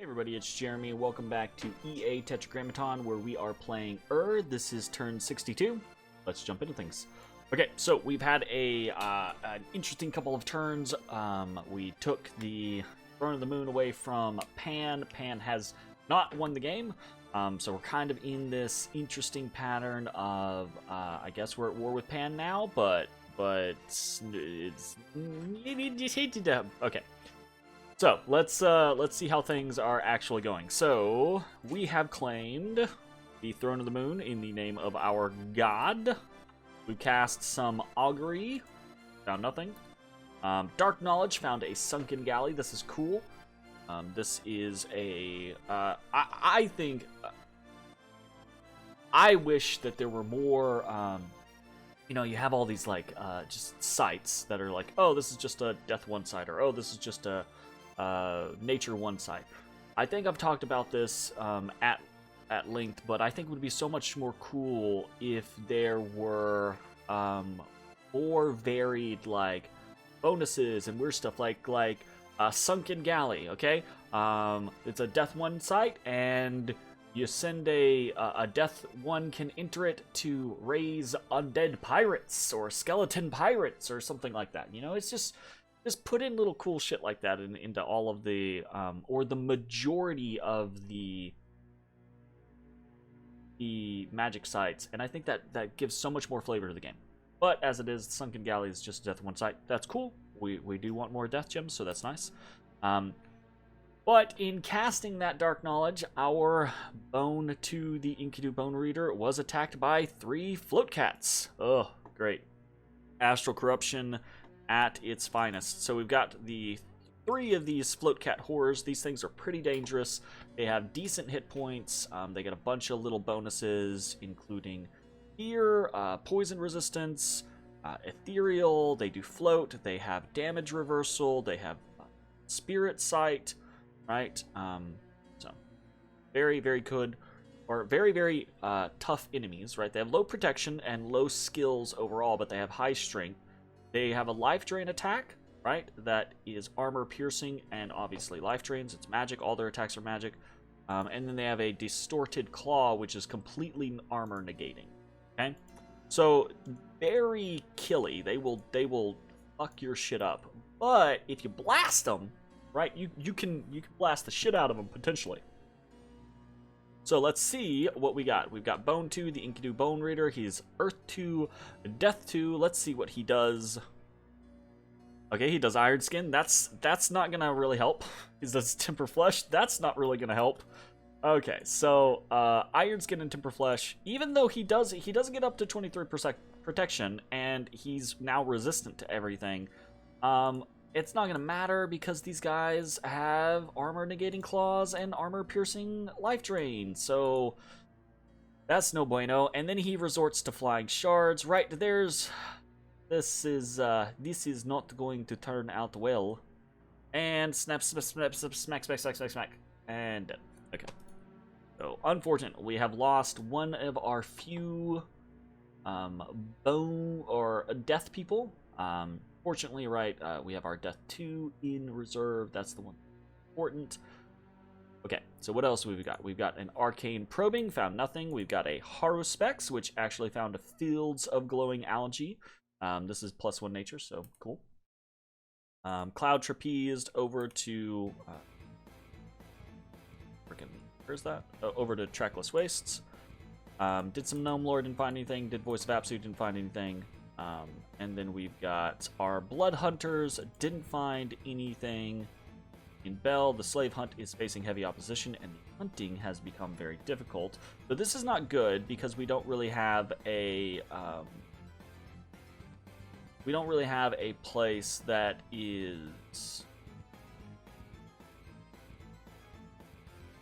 Everybody, it's Jeremy. Welcome back to EA Tetragrammaton, where we are playing This is turn 62. Let's jump into things. Okay, so we've had an interesting couple of turns. We took the Throne of the Moon away from Pan. Pan has not won the game, so we're kind of in this interesting pattern of, I guess we're at war with Pan now, but it's okay. So let's see how things are actually going. So we have claimed the Throne of the Moon in the name of our god. We cast some augury, found nothing. Dark knowledge, found a sunken galley. This is cool. This is a I think I wish that there were more. You know, you have all these like just sites that are like, oh, this is just a Death One site, or oh, this is just a Nature One site. I think I've talked about this at length, but I think it would be so much more cool if there were more varied like bonuses and weird stuff like Sunken Galley. Okay, it's a Death One site, and you send a Death One can enter it to raise undead pirates or skeleton pirates or something like that. You know, it's just put in little cool shit like that into all of the, or the majority of the magic sites, and I think that gives so much more flavor to the game. But as it is, Sunken Galley is just a Death One site. That's cool. We do want more Death Gems, so that's nice. But in casting that Dark Knowledge, our Bone to the Enkidu Bone Reader was attacked by 3 Float Cats. Oh, great. Astral Corruption at its finest. So we've got the 3 of these Float Cat horrors. These things are pretty dangerous. They have decent hit points. They get a bunch of little bonuses, including fear, poison resistance, ethereal. They do float. They have damage reversal. They have spirit sight. Right, so very, very good, or very, very tough enemies, right? They have low protection and low skills overall, but they have high strength. They have a life drain attack, right? That is armor piercing and obviously life drains. It's magic. All their attacks are magic. And then they have a distorted claw, which is completely armor negating. Okay, so very killy. They will fuck your shit up. But if you blast them, right, you can blast the shit out of them potentially. So let's see what we got. We've got Bone 2, the Enkidu Bone Reader. He's Earth 2, Death 2. Let's see what he does. Okay, he does Iron Skin. That's not gonna really help. He does Temper Flesh. That's not really gonna help. Okay, so Iron Skin and Temper Flesh. Even though he doesn't get up to 23% protection, and he's now resistant to everything. It's not gonna matter because these guys have armor negating claws and armor piercing life drain, so that's no bueno. And then he resorts to flying shards. Right, this is not going to turn out well. And snap, smack, and dead. Okay. So unfortunate, we have lost one of our few bone or death people. Fortunately, right, we have our Death 2 in reserve. That's the one important. Okay, so what else have we got? We've got an Arcane Probing, found nothing. We've got a Haruspex, which actually found a Fields of Glowing Algae. This is +1 nature, so cool. Cloud Trapezed over to... where's that? Oh, over to Trackless Wastes. Did some Gnome Lore, didn't find anything. Did Voice of Apsu, didn't find anything. And then we've got our Blood Hunters, didn't find anything. In Bell, the Slave Hunt is facing heavy opposition, and the hunting has become very difficult. But this is not good because we don't really have a place that is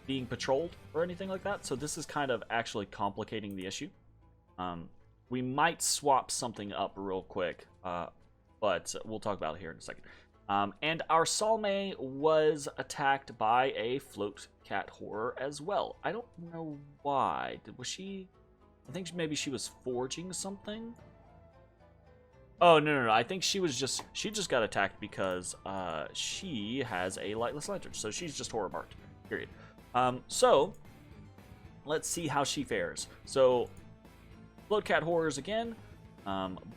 being patrolled or anything like that. So this is kind of actually complicating the issue. We might swap something up real quick, but we'll talk about it here in a second. And our Salme was attacked by a Float Cat horror as well. I don't know why. Was she? I think maybe she was forging something. Oh, no. I think she just got attacked because she has a Lightless Lantern, so she's just horror marked. period. So let's see how she fares. So Bloodcat Horrors again,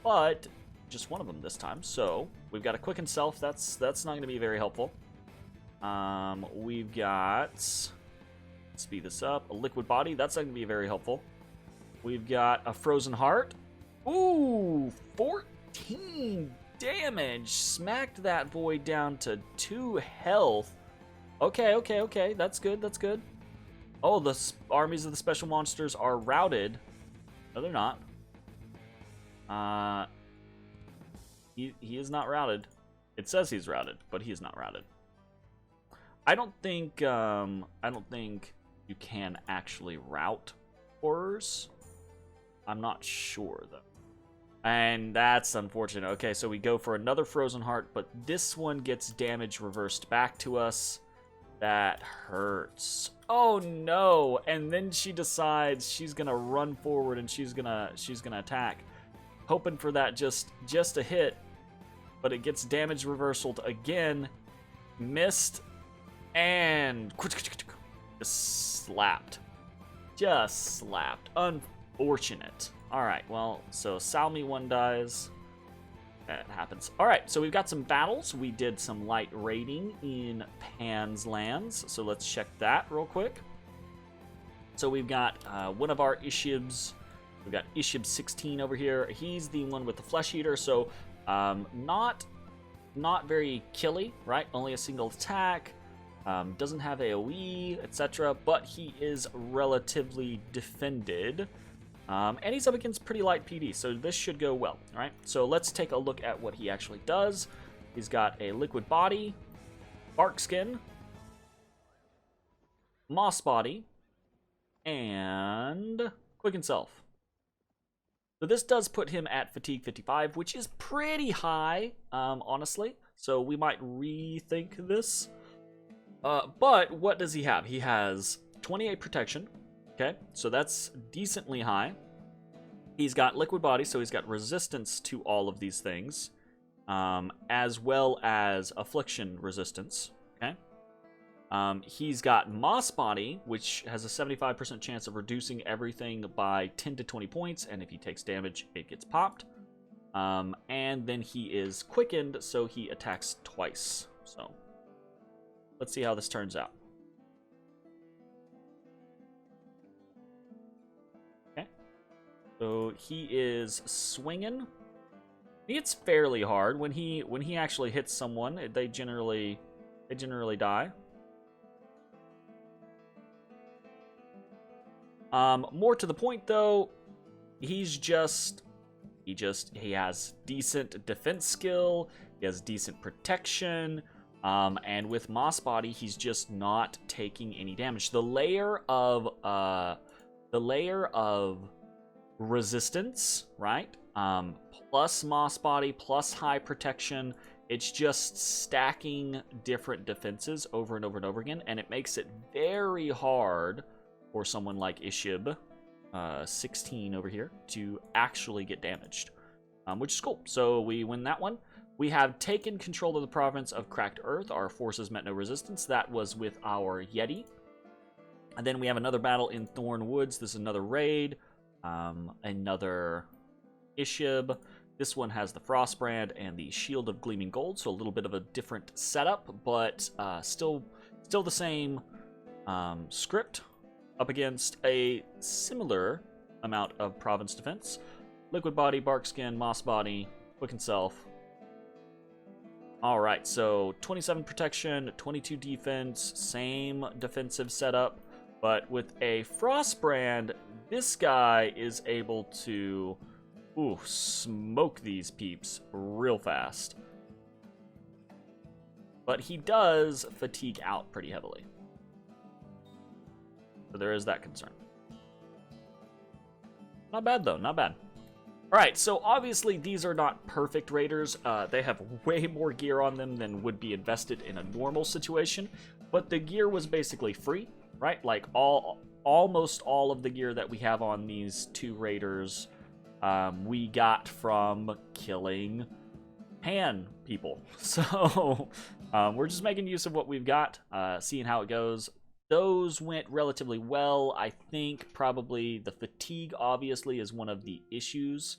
but just one of them this time. So we've got a Quicken Self. That's not going to be very helpful. We've got, speed this up, a Liquid Body. That's not going to be very helpful. We've got a Frozen Heart. Ooh, 14 damage. Smacked that Void down to 2 health. Okay. That's good. Oh, the armies of the special monsters are routed. No, they're not. He is not routed. It says he's routed, but he is not routed. I don't think you can actually route horrors. I'm not sure though. And that's unfortunate. Okay, so we go for another Frozen Heart, but this one gets damage reversed back to us. That hurts. Oh no! And then she decides she's gonna run forward and she's gonna attack, hoping for that just a hit, but it gets damage reversaled again. Missed and just slapped. Unfortunate. All right. Well, so Salmi 1 dies. That happens. All right, so we've got some battles. We did some light raiding in Pan's Lands, so let's check that real quick. So we've got one of our Ishibs. We've got Ishib 16 over here. He's the one with the Flesh Eater, so not very killy, right? Only a single attack. Doesn't have AoE, etc., but he is relatively defended. And he's up against pretty light PD, so this should go well, all right? So let's take a look at what he actually does. He's got a Liquid Body, Bark Skin, Moss Body, and Quicken Self. So this does put him at Fatigue 55, which is pretty high, honestly. So we might rethink this. But what does he have? He has 28 protection. Okay, so that's decently high. He's got Liquid Body, so he's got resistance to all of these things, as well as Affliction resistance. Okay, he's got Moss Body, which has a 75% chance of reducing everything by 10 to 20 points, and if he takes damage, it gets popped. And then he is quickened, so he attacks twice. So let's see how this turns out. So he is swinging. It's fairly hard when he actually hits someone. They generally die. More to the point though, he has decent defense skill. He has decent protection. And with Moss Body, he's just not taking any damage. The layer of resistance, right? Plus Moss Body, plus high protection. It's just stacking different defenses over and over and over again, and it makes it very hard for someone like Ishib, 16 over here, to actually get damaged, which is cool. So we win that one. We have taken control of the province of Cracked Earth. Our forces met no resistance. That was with our Yeti. And then we have another battle in Thorn Woods. This is another raid. Another Ishib. This one has the Frostbrand and the Shield of Gleaming Gold, so a little bit of a different setup, but still the same script up against a similar amount of province defense. Liquid Body, Bark Skin, Moss Body, Quicken Self. All right, so 27 protection, 22 defense, same defensive setup, but with a Frostbrand, this guy is able to smoke these peeps real fast. But he does fatigue out pretty heavily. So there is that concern. Not bad though, not bad. Alright, so obviously these are not perfect raiders. They have way more gear on them than would be invested in a normal situation. But the gear was basically free, right? Like almost all of the gear that we have on these two raiders, we got from killing Pan people. So we're just making use of what we've got, seeing how it goes. those went relatively well. I think probably the fatigue obviously is one of the issues.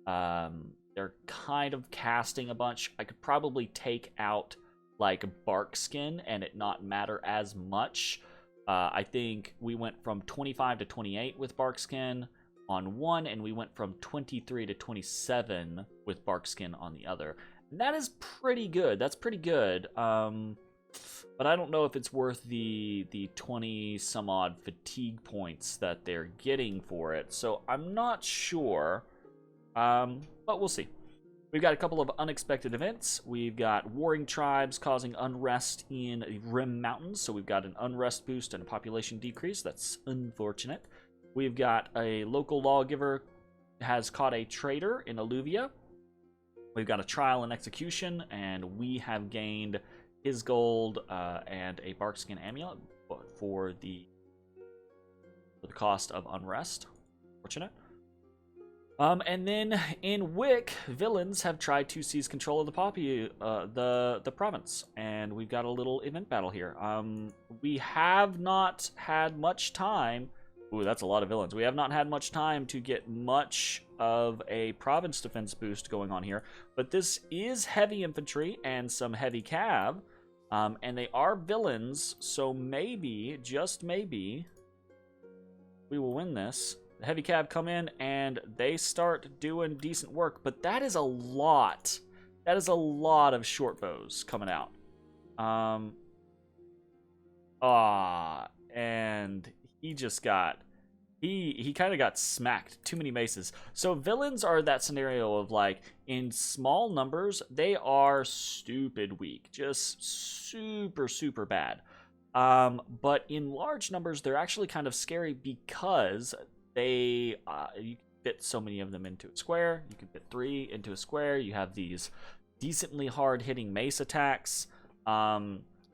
They're kind of casting a bunch. I could probably take out like bark skin and it not matter as much. I think we went from 25 to 28 with bark skin on one, and we went from 23 to 27 with bark skin on the other. And that is pretty good. That's pretty good. But I don't know if it's worth the 20 some odd fatigue points that they're getting for it. So I'm not sure. But we'll see. We've got a couple of unexpected events. We've got warring tribes causing unrest in Rim Mountains. So we've got an unrest boost and a population decrease. That's unfortunate. We've got a local lawgiver has caught a traitor in Alluvia. We've got a trial and execution, and we have gained his gold and a barkskin amulet for the cost of unrest. Fortunate. And then in Wick, villains have tried to seize control of the province, and we've got a little event battle here. We have not had much time. Ooh, that's a lot of villains. We have not had much time to get much of a province defense boost going on here, but this is heavy infantry and some heavy cav, and they are villains, so maybe, just maybe, we will win this. The heavy cav come in and they start doing decent work, but that is a lot. That is a lot of short bows coming out. And he just got, he kind of got smacked. Too many maces. So villains are that scenario of like, in small numbers, they are stupid weak. Just super, super bad. But in large numbers, they're actually kind of scary because you can fit so many of them into a square. You can fit 3 into a square. You have these decently hard hitting mace attacks.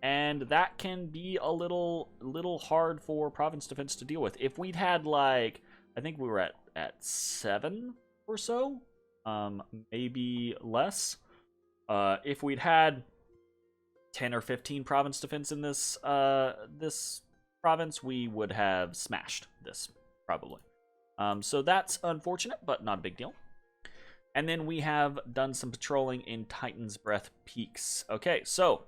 And that can be a little hard for province defense to deal with. If we'd had like, I think we were at 7 or so, maybe less. If we'd had 10 or 15 province defense in this this province, we would have smashed this probably. So that's unfortunate, but not a big deal. And then we have done some patrolling in Titan's Breath Peaks. Okay, so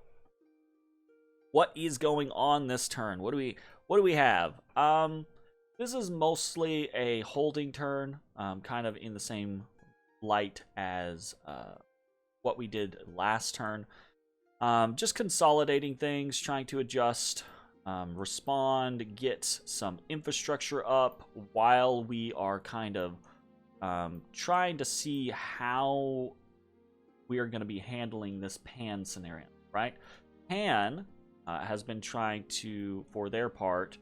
what is going on this turn? What do we have? This is mostly a holding turn, kind of in the same light as what we did last turn. Just consolidating things, trying to adjust, respond, get some infrastructure up while we are kind of trying to see how we are going to be handling this Pan scenario, right? Pan has been trying to, for their part,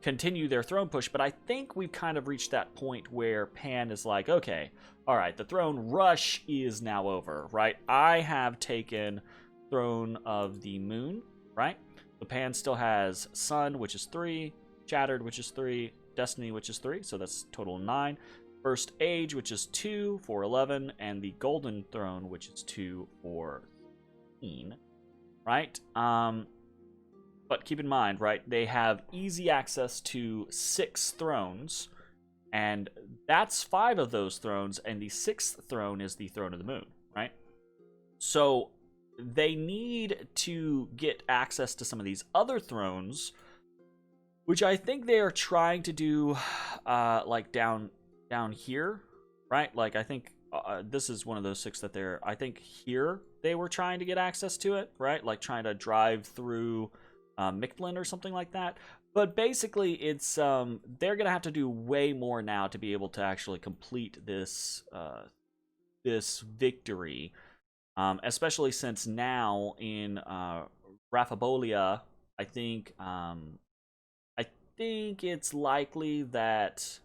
continue their throne push, but I think we've kind of reached that point where Pan is like, okay, all right, the throne rush is now over, right? I have taken Throne of the Moon, right? The Pan still has Sun, which is 3, Shattered, which is 3, Destiny, which is 3, so that's total 9. First Age, which is 2 for 11, and the Golden Throne, which is 2 for 13, right? But keep in mind, right, they have easy access to 6 thrones, and that's 5 of those thrones, and the 6th throne is the Throne of the Moon, right? So they need to get access to some of these other thrones, which I think they are trying to do, like down here, right? Like I think this is one of those 6 that I think here they were trying to get access to it, right? Like trying to drive through Mictlan or something like that. But basically, it's they're gonna have to do way more now to be able to actually complete this this victory. Especially since now in Raphabolia, I think it's likely that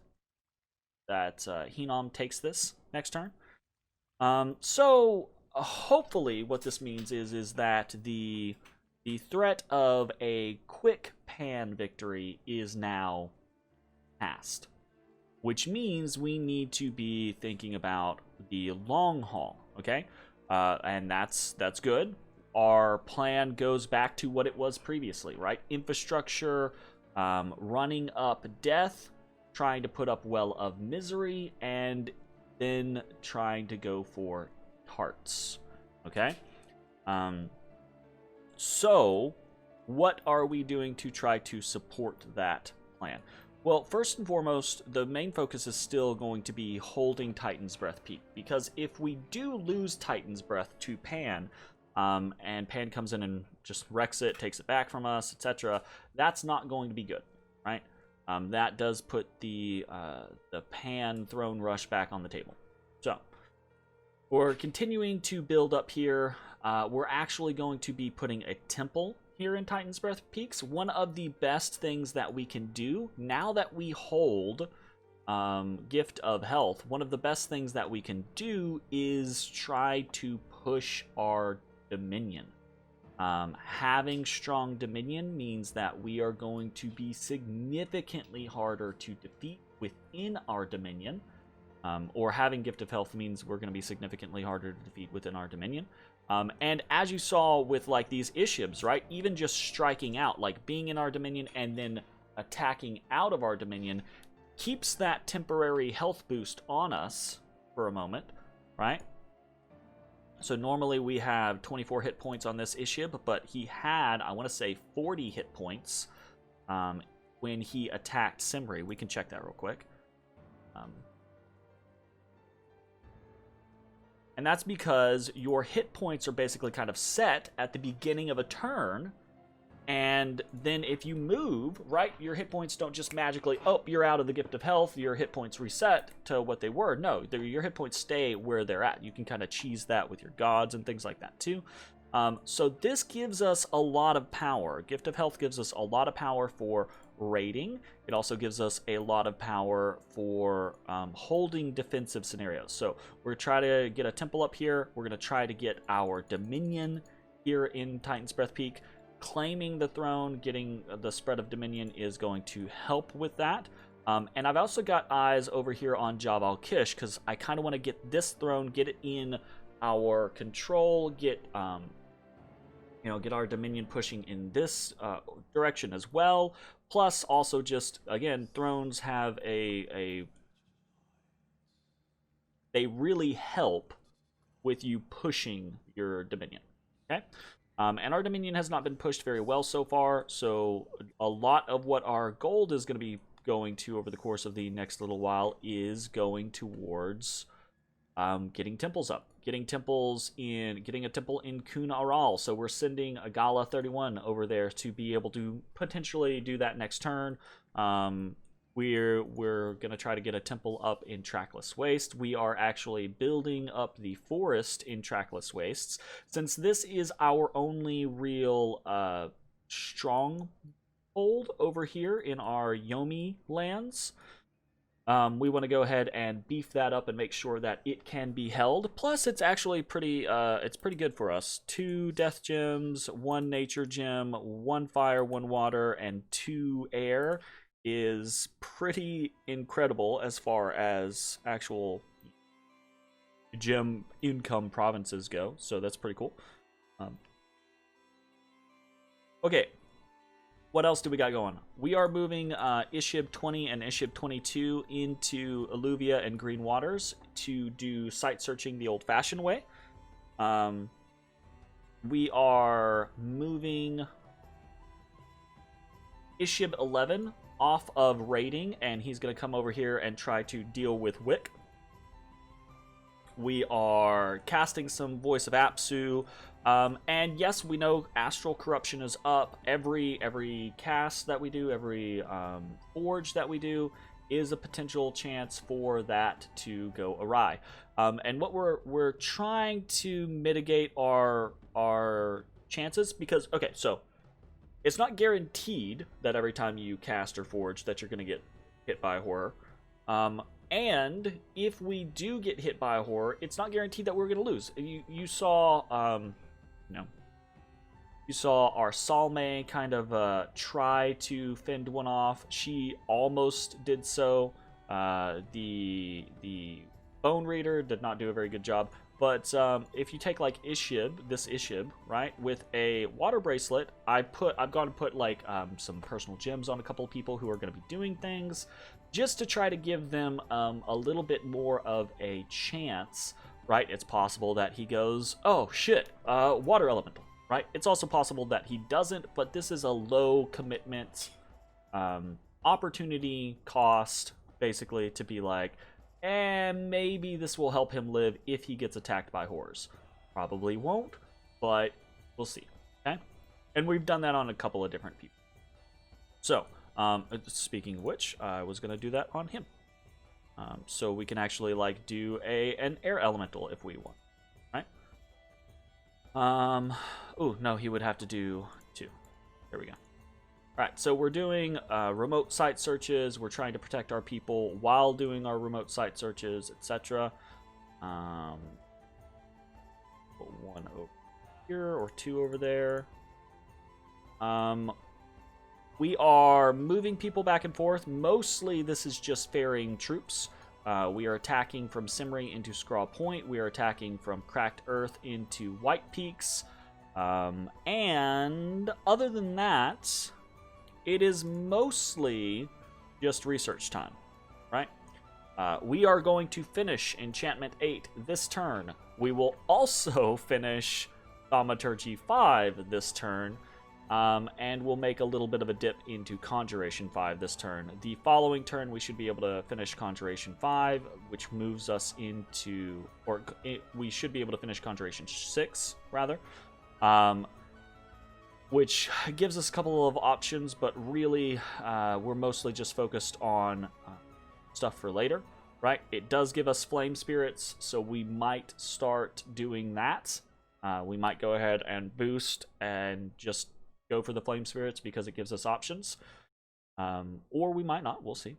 Hinnom takes this next turn. So hopefully, what this means is that the threat of a quick Pan victory is now past, which means we need to be thinking about the long haul. Okay. And that's good. our plan goes back to what it was previously, right? Infrastructure, running up death, trying to put up Well of Misery, and then trying to go for hearts. Okay? So, what are we doing to try to support that plan? Well, first and foremost, the main focus is still going to be holding Titan's Breath Peak, because if we do lose Titan's Breath to Pan, and Pan comes in and just wrecks it, takes it back from us, etc., that's not going to be good, right? That does put the Pan Throne Rush back on the table. So, we're continuing to build up here. We're actually going to be putting a temple here in Titan's Breath Peaks. One of the best things that we can do, now that we hold Gift of Health, one of the best things that we can do is try to push our Dominion. Having strong Dominion means that we are going to be significantly harder to defeat within our Dominion. Or having Gift of Health means we're going to be significantly harder to defeat within our Dominion. And as you saw with like these Ishibs, right? Even just striking out, like being in our Dominion and then attacking out of our Dominion, keeps that temporary health boost on us for a moment, right? So normally we have 24 hit points on this Ishib, but he had, I want to say, 40 hit points when he attacked Simri. We can check that real quick. And that's because your hit points are basically kind of set at the beginning of a turn. And then if you move, right, your hit points don't just magically, oh, you're out of the Gift of Health, your hit points reset to what they were. No, your hit points stay where they're at. You can kind of cheese that with your gods and things like that too. So this gives us a lot of power. Gift of Health gives us a lot of power for raiding. It also gives us a lot of power for holding defensive scenarios. So we're going to try to get a temple up here. We're going to try to get our Dominion here in Titan's Breath Peak. Claiming the throne, getting the spread of Dominion is going to help with that. And I've also got eyes over here on Jabal al-Kish, because I kind of want to get this throne, get it in our control, get our Dominion pushing in this direction as well. Plus, also just, again, thrones have they really help with you pushing your Dominion, okay? And our Dominion has not been pushed very well so far, so a lot of what our gold is going to be going to over the course of the next little while is going towards getting temples up. Getting a temple in Kun Aral. So we're sending a Gala 31 over there to be able to potentially do that next turn. We're going to try to get a temple up in Trackless Waste. We are actually building up the forest in Trackless Wastes. Since this is our only real stronghold over here in our Yomi lands, we want to go ahead and beef that up and make sure that it can be held. Plus, it's actually pretty good for us. 2 death gems, 1 nature gem, 1 fire, 1 water, and 2 air is pretty incredible as far as actual gem income provinces go. So that's pretty cool. Okay. What else do we got going? We are moving Ishib 20 and Ishib 22 into Alluvia and Green Waters to do site searching the old-fashioned way. We are moving Ishib 11 off of raiding, and he's going to come over here and try to deal with Wick. We are casting some Voice of Apsu. And yes, we know Astral Corruption is up. Every cast that we do, every forge that we do is a potential chance for that to go awry. And what we're trying to mitigate our chances, because, okay, so it's not guaranteed that every time you cast or forge that you're going to get hit by a horror. And if we do get hit by a horror, it's not guaranteed that we're going to lose. You saw, you saw our Salme kind of try to fend one off. She almost did so. The Bone Reader did not do a very good job. But if you take like this Ishib, right, with a water bracelet, I've gone and put like some personal gems on a couple of people who are going to be doing things, just to try to give them a little bit more of a chance, right? It's possible that he goes, oh shit, water elemental, right? It's also possible that he doesn't, but this is a low commitment opportunity cost, basically, to be like, and maybe this will help him live if he gets attacked by horrors. Probably won't, but we'll see, okay? And we've done that on a couple of different people. So, speaking of which, I was going to do that on him. So we can actually, like, do an air elemental if we want, right? Oh, no, he would have to do 2. There we go. Alright, so we're doing remote site searches. We're trying to protect our people while doing our remote site searches, etc. Put 1 over here or 2 over there. We are moving people back and forth. Mostly this is just ferrying troops. We are attacking from Simri into Scraw Point. We are attacking from Cracked Earth into White Peaks. And other than that, it is mostly just research time, right? We are going to finish Enchantment 8 this turn. We will also finish Thaumaturgy 5 this turn, and we'll make a little bit of a dip into Conjuration 5 this turn. The following turn, we should be able to finish Conjuration 5, which moves us into, we should be able to finish Conjuration 6, rather. Which gives us a couple of options, but really, we're mostly just focused on stuff for later, right? It does give us Flame Spirits, so we might start doing that. We might go ahead and boost and just go for the Flame Spirits because it gives us options. Or we might not, we'll see.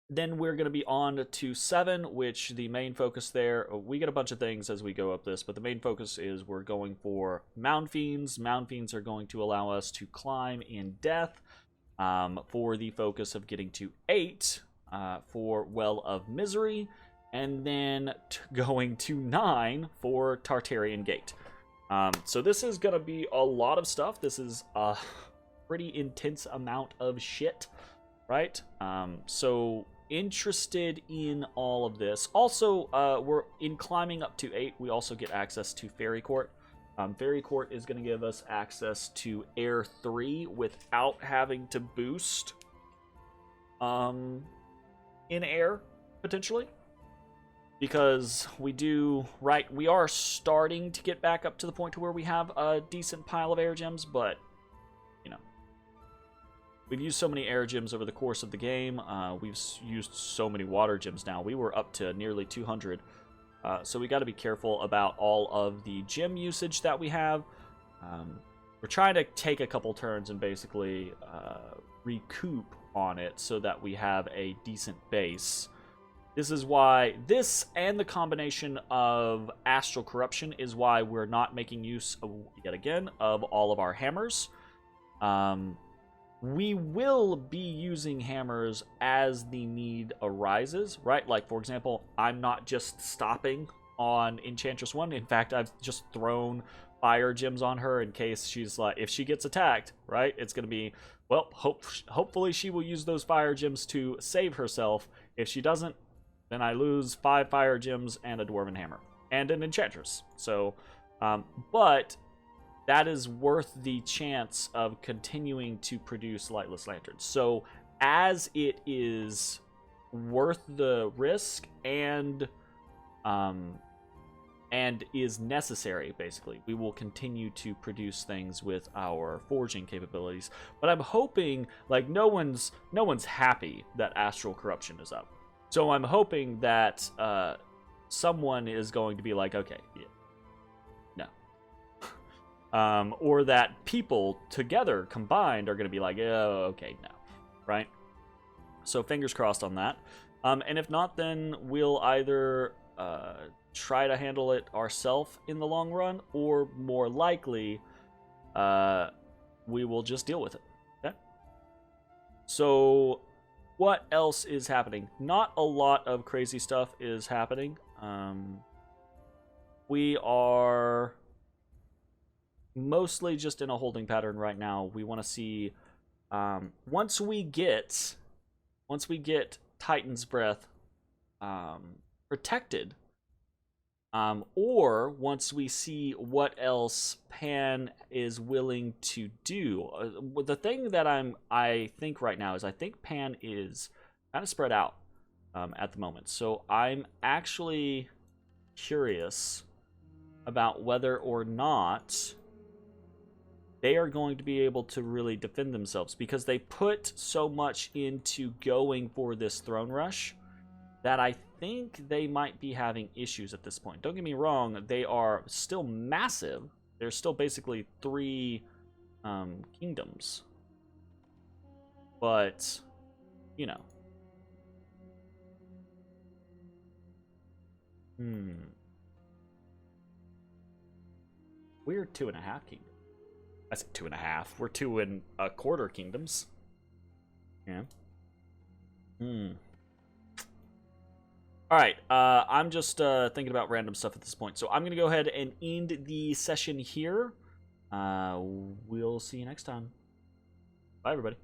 Then we're going to be on to 7, which the main focus there, we get a bunch of things as we go up this, but the main focus is we're going for Mound Fiends. Mound Fiends are going to allow us to climb in death for the focus of getting to 8 for Well of Misery, and then going to 9 for Tartarian Gate. So this is going to be a lot of stuff. This is a pretty intense amount of shit, right? So interested in all of this. Also, we're in climbing up to 8, we also get access to Fairy Court. Fairy Court is going to give us access to Air 3 without having to boost in air, potentially. Because we are starting to get back up to the point to where we have a decent pile of air gems, but we've used so many air gems over the course of the game. We've used so many water gems now. We were up to nearly 200. So we got to be careful about all of the gem usage that we have. We're trying to take a couple turns and basically recoup on it so that we have a decent base. This is why this and the combination of Astral Corruption is why we're not making use of, yet again, of all of our hammers. We will be using hammers as the need arises, right? Like, for example, I'm not just stopping on Enchantress 1. In fact, I've just thrown fire gems on her in case she's like, if she gets attacked, right? It's going to be, well, hopefully she will use those fire gems to save herself. If she doesn't, then I lose 5 fire gems and a Dwarven Hammer and an Enchantress. So, but that is worth the chance of continuing to produce Lightless Lanterns. So as it is worth the risk and is necessary, basically, we will continue to produce things with our forging capabilities. But I'm hoping, like, no one's happy that Astral Corruption is up. So I'm hoping that someone is going to be like, okay, yeah. Or that people together combined are going to be like, oh, okay, no, right? So fingers crossed on that. And if not, then we'll either try to handle it ourselves in the long run, or more likely, we will just deal with it. Okay? So what else is happening? Not a lot of crazy stuff is happening. we are mostly just in a holding pattern right now. We want to see once we get Titan's Breath protected, or once we see what else Pan is willing to do. The thing that I think right now is I think Pan is kind of spread out at the moment. So I'm actually curious about whether or not they are going to be able to really defend themselves, because they put so much into going for this throne rush that I think they might be having issues at this point. Don't get me wrong, they are still massive. They're still basically 3 kingdoms. But, you know. We're 2.5 kingdoms. I said 2.5. We're 2.25 kingdoms. Yeah. Alright, I'm just thinking about random stuff at this point. So I'm going to go ahead and end the session here. We'll see you next time. Bye, everybody.